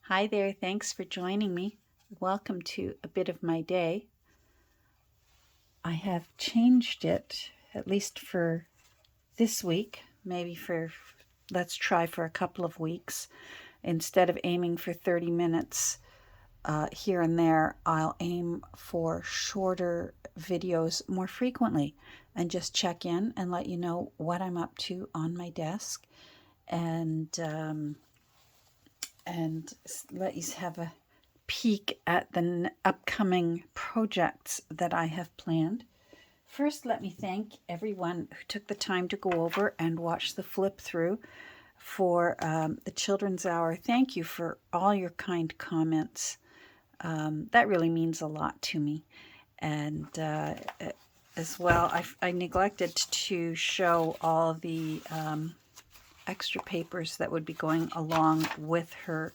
Hi there, thanks for joining me. Welcome to a bit of my day. I have changed it, at least for this week, let's try for a couple of weeks. Instead of aiming for 30 minutes here and there, I'll aim for shorter videos more frequently and just check in and let you know what I'm up to on my desk and let you have a peek at the upcoming projects that I have planned. First, let me thank everyone who took the time to go over and watch the flip through for the Children's Hour. Thank you for all your kind comments. That really means a lot to me. And as well, I neglected to show all the extra papers that would be going along with her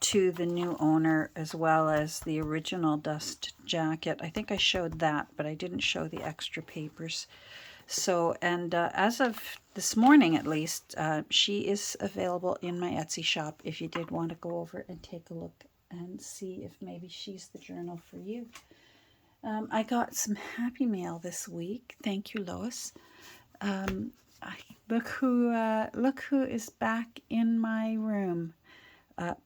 to the new owner, as well as the original dust jacket. I think I showed that, but I didn't show the extra papers. So, and as of this morning at least, she is available in my Etsy shop if you did want to go over and take a look and see if maybe she's the journal for you. I got some happy mail this week. Thank you, Lois. Look who is back in my room.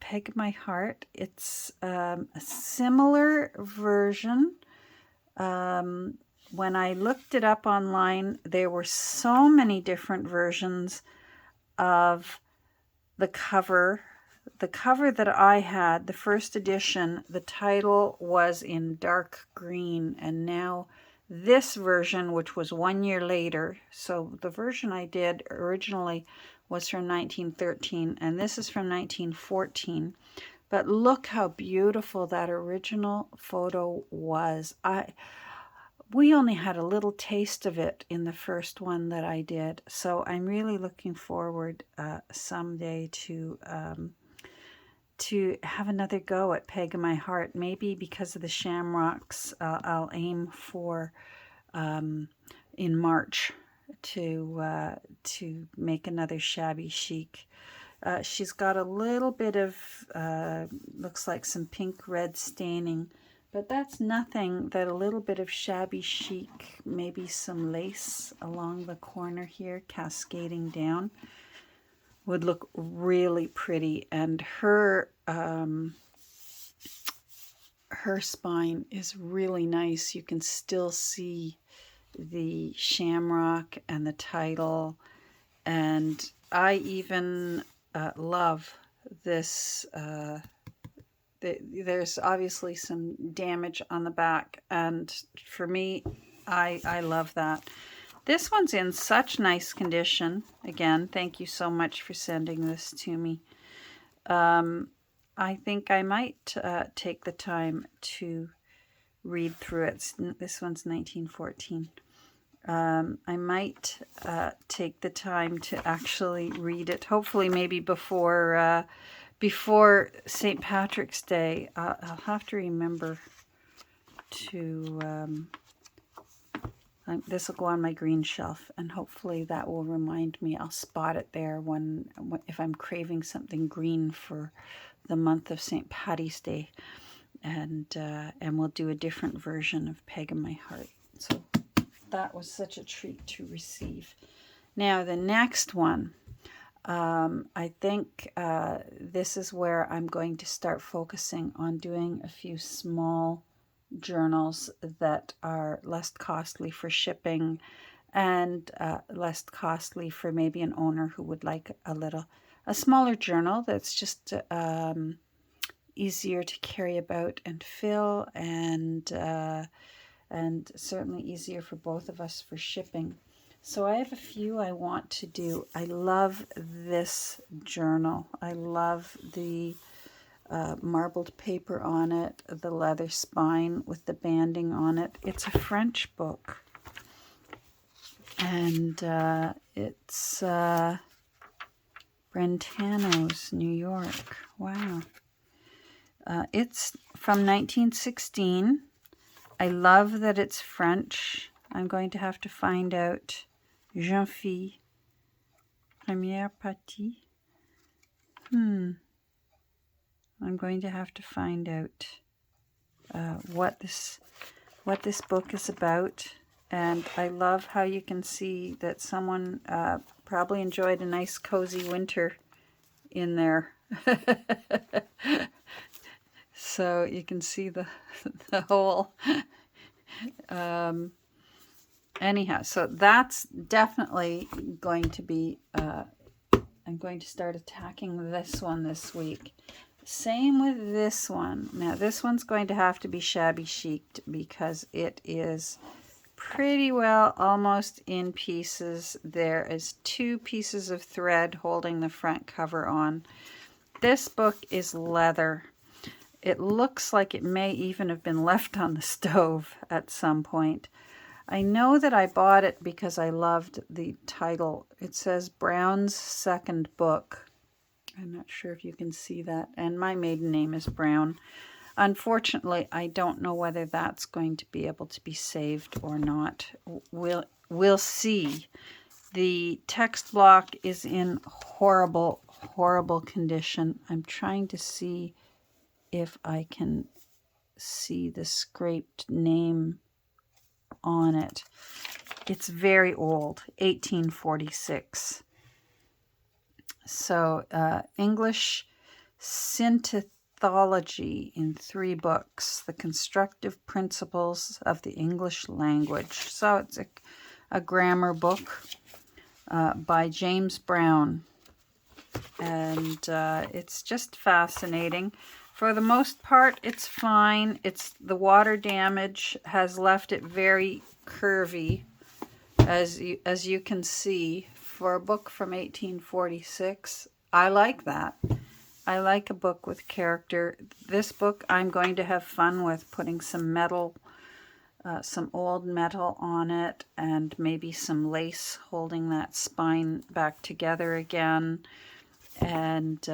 Peg My Heart. It's a similar version. When I looked it up online, there were so many different versions of the cover. The cover that I had, the first edition, the title was in dark green, and now this version, which was 1 year later, so the version I did originally was from 1913, and this is from 1914. But look how beautiful that original photo was. We only had a little taste of it in the first one that I did, so I'm really looking forward someday to have another go at Peg My Heart. Maybe because of the shamrocks, I'll aim for in March to make another shabby chic. She's got a little bit of looks like some pink red staining, but that's nothing that a little bit of shabby chic, maybe some lace along the corner here cascading down, would look really pretty. And her spine is really nice. You can still see the shamrock and the title, and I even love this. There's obviously some damage on the back, and for me, I love that. This one's in such nice condition. Again, thank you so much for sending this to me. I think I might take the time to read through it. This one's 1914. I might take the time to actually read it. Hopefully, maybe before St. Patrick's Day. I'll have to remember to. This will go on my green shelf, and hopefully that will remind me. I'll spot it there if I'm craving something green for the month of St. Patty's Day, and we'll do a different version of Peg in My Heart. So that was such a treat to receive. Now the next one, I think this is where I'm going to start focusing on doing a few small journals that are less costly for shipping and less costly for maybe an owner who would like a smaller journal that's just easier to carry about and fill, and certainly easier for both of us for shipping. So I have a few I want to do. I love this journal. I love the marbled paper on it, the leather spine with the banding on it. It's a French book, and it's Brentano's, New York. Wow. It's from 1916. I love that it's French. I'm going to have to find out. Jeune fille. Première partie. I'm going to have to find out what this book is about. And I love how you can see that someone probably enjoyed a nice cozy winter in there. So you can see the whole anyhow, so that's definitely going to be I'm going to start attacking this one this week. Same with this one. Now this one's going to have to be shabby chiced because it is pretty well almost in pieces. There is 2 pieces of thread holding the front cover on. This book is leather. It looks like it may even have been left on the stove at some point. I know that I bought it because I loved the title. It says Brown's second book. I'm not sure if you can see that. And my maiden name is Brown. Unfortunately, I don't know whether that's going to be able to be saved or not. We'll see. The text block is in horrible, horrible condition. I'm trying to see if I can see the scraped name on it. It's very old, 1846. So English synthology in 3 books, The Constructive Principles of the English Language. So it's a grammar book by James Brown. And it's just fascinating. For the most part, it's fine. The water damage has left it very curvy, as you can see. For a book from 1846, I like that. I like a book with character. This book I'm going to have fun with, putting some metal, some old metal on it, and maybe some lace holding that spine back together again. And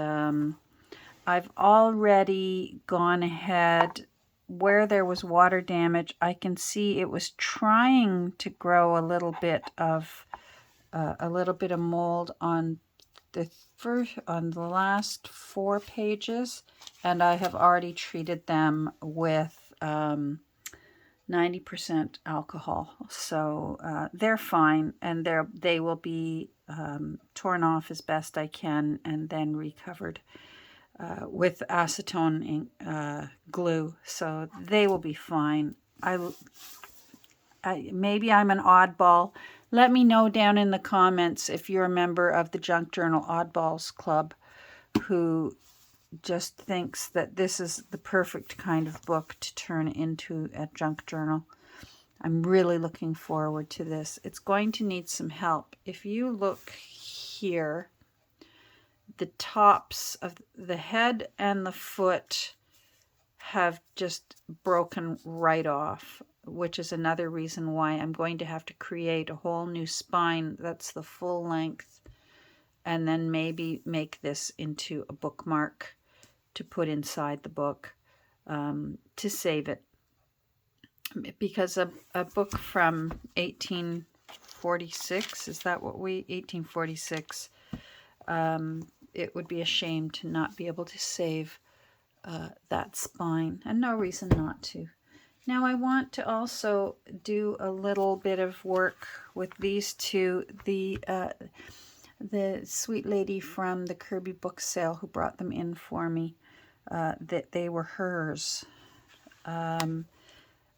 I've already gone ahead where there was water damage. I can see it was trying to grow a little bit of mold on the last 4 pages, and I have already treated them with 90% alcohol. So they're fine, and they will be torn off as best I can and then recovered with acetone glue, so they will be fine. Maybe I'm an oddball. Let me know down in the comments if you're a member of the Junk Journal Oddballs Club who just thinks that this is the perfect kind of book to turn into a junk journal. I'm really looking forward to this. It's going to need some help. If you look here, the tops of the head and the foot have just broken right off, which is another reason why I'm going to have to create a whole new spine that's the full length, and then maybe make this into a bookmark to put inside the book to save it. Because a book from 1846, is that what 1846, it would be a shame to not be able to save that spine, and no reason not to. Now I want to also do a little bit of work with these 2. The sweet lady from the Kirby book sale who brought them in for me, that they were hers.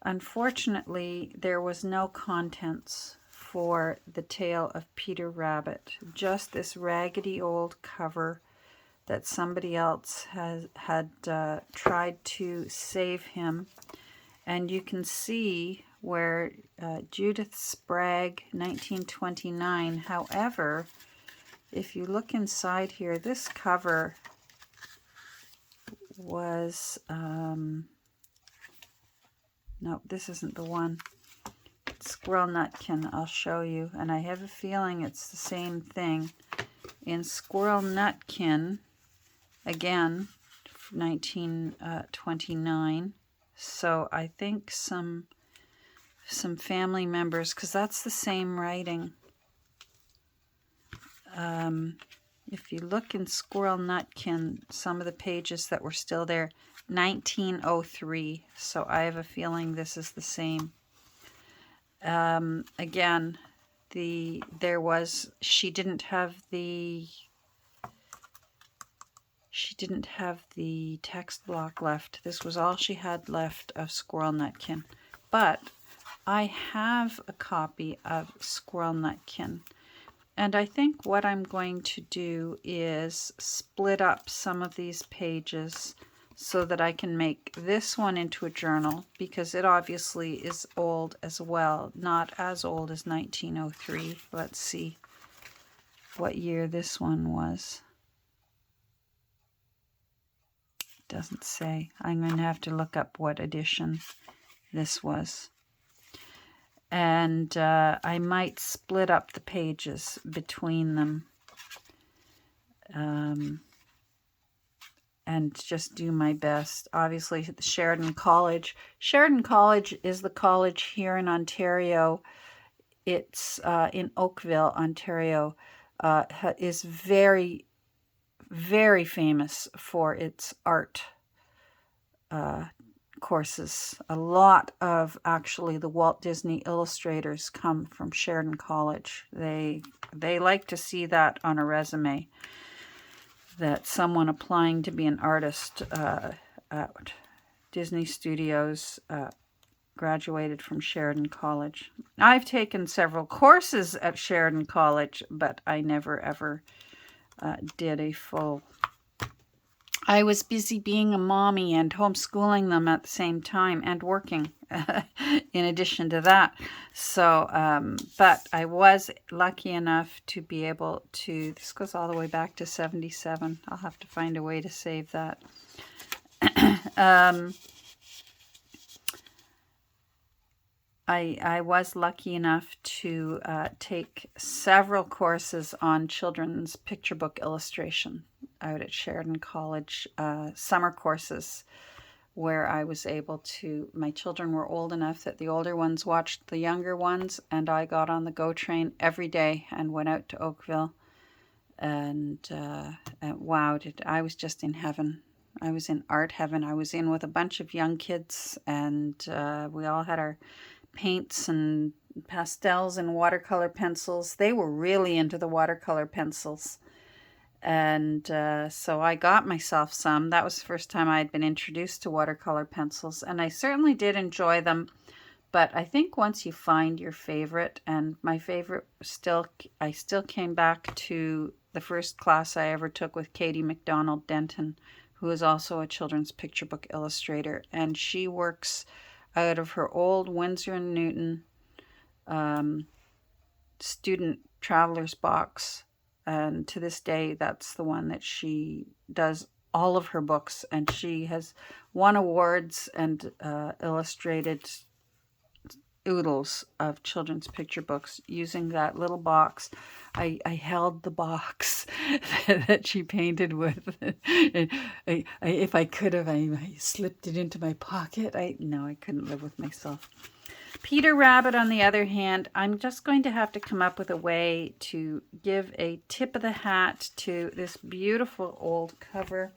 Unfortunately, there was no contents for The Tale of Peter Rabbit, just this raggedy old cover that somebody else had tried to save him. And you can see where Judith Spragg, 1929. However, if you look inside here, this cover was, no, this isn't the one. Squirrel Nutkin, I'll show you. And I have a feeling it's the same thing. In Squirrel Nutkin, again, 1929. So I think some family members, because that's the same writing. if you look in Squirrel Nutkin, some of the pages that were still there, 1903. So I have a feeling this is the same. Again, she didn't have the text block left. This was all she had left of Squirrel Nutkin. But I have a copy of Squirrel Nutkin. And I think what I'm going to do is split up some of these pages so that I can make this one into a journal, because it obviously is old as well. Not as old as 1903. Let's see what year this one was. Doesn't say. I'm going to have to look up what edition this was. And I might split up the pages between them and just do my best. Obviously, Sheridan College. Sheridan College is the college here in Ontario. It's in Oakville, Ontario. Is very, very famous for its art courses. A lot of actually the Walt Disney illustrators come from Sheridan College. They like to see that on a resume, that someone applying to be an artist at Disney Studios graduated from Sheridan College. I've taken several courses at Sheridan College, but I never ever did a full. I was busy being a mommy and homeschooling them at the same time and working in addition to that. So, but I was lucky enough to be able to, this goes all the way back to 77. I'll have to find a way to save that. I was lucky enough to take several courses on children's picture book illustration out at Sheridan College, summer courses where I was able to, my children were old enough that the older ones watched the younger ones, and I got on the GO train every day and went out to Oakville, and wow, I was just in heaven. I was in art heaven. I was in with a bunch of young kids, and we all had our paints and pastels and watercolor pencils. They were really into the watercolor pencils. And so I got myself some. That was the first time I had been introduced to watercolor pencils, and I certainly did enjoy them. But I think once you find your favorite, and my favorite I still came back to the first class I ever took with Katie McDonald Denton, who is also a children's picture book illustrator, and she works out of her old Winsor & Newton student traveler's box. And to this day, that's the one that she does all of her books. And she has won awards and illustrated oodles of children's picture books using that little box. I held the box that she painted with. If I could have, I slipped it into my pocket. No, I couldn't live with myself. Peter Rabbit, on the other hand, I'm just going to have to come up with a way to give a tip of the hat to this beautiful old cover.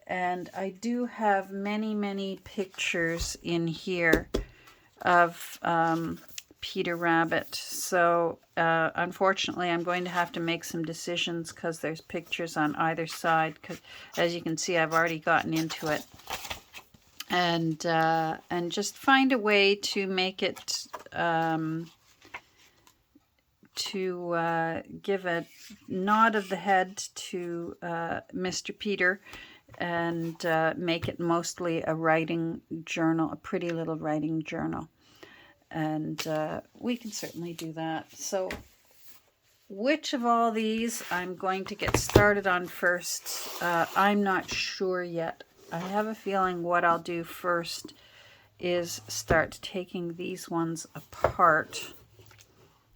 And I do have many, many pictures in here of Peter Rabbit. So unfortunately, I'm going to have to make some decisions because there's pictures on either side. Because as you can see, I've already gotten into it. And just find a way to make it, to give a nod of the head to Mr. Peter, and make it mostly a writing journal, a pretty little writing journal. And we can certainly do that. So which of all these I'm going to get started on first, I'm not sure yet. I have a feeling what I'll do first is start taking these ones apart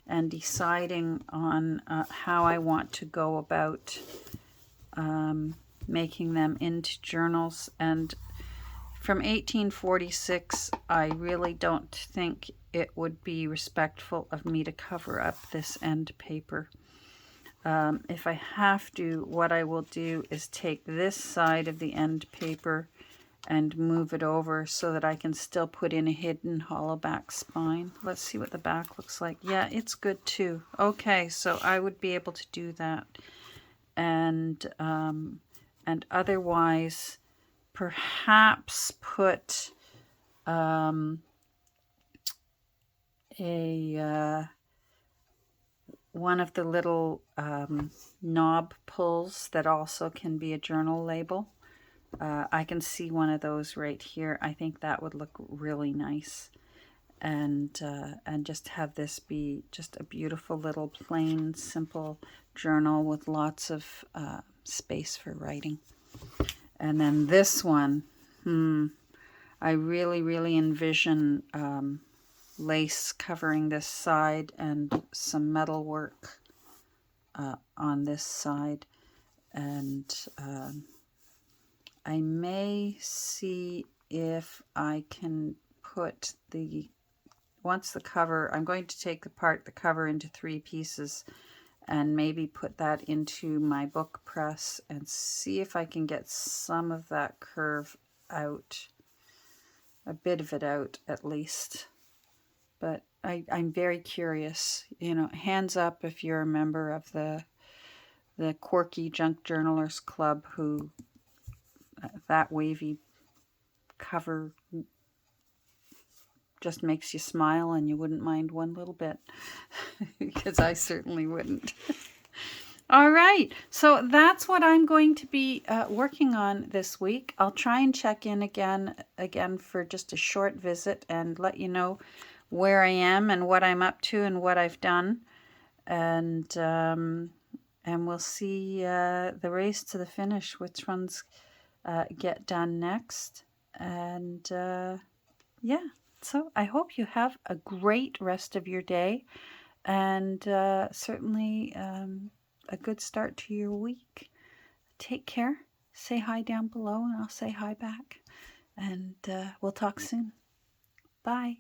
and deciding on how I want to go about making them into journals. And from 1846, I really don't think it would be respectful of me to cover up this end paper. If I have to, what I will do is take this side of the end paper and move it over so that I can still put in a hidden hollow back spine. Let's see what the back looks like. Yeah, it's good too. Okay, so I would be able to do that. And otherwise, perhaps put one of the little knob pulls that also can be a journal label. I can see one of those right here. I think that would look really nice. And just have this be just a beautiful little plain, simple journal with lots of space for writing. And then this one, I really, really envision lace covering this side and some metal work on this side. And I may see if I can put once the cover, I'm going to take apart the cover into 3 pieces and maybe put that into my book press and see if I can get some of that curve out, a bit of it out at least. But I'm very curious, you know, hands up if you're a member of the Quirky Junk Journalers Club who that wavy cover just makes you smile and you wouldn't mind one little bit, because I certainly wouldn't. All right, so that's what I'm going to be working on this week. I'll try and check in again for just a short visit and let you know where I am and what I'm up to and what I've done. And we'll see the race to the finish, which ones get done next. And yeah, so I hope you have a great rest of your day, and certainly a good start to your week. Take care. Say hi down below and I'll say hi back. And we'll talk soon. Bye.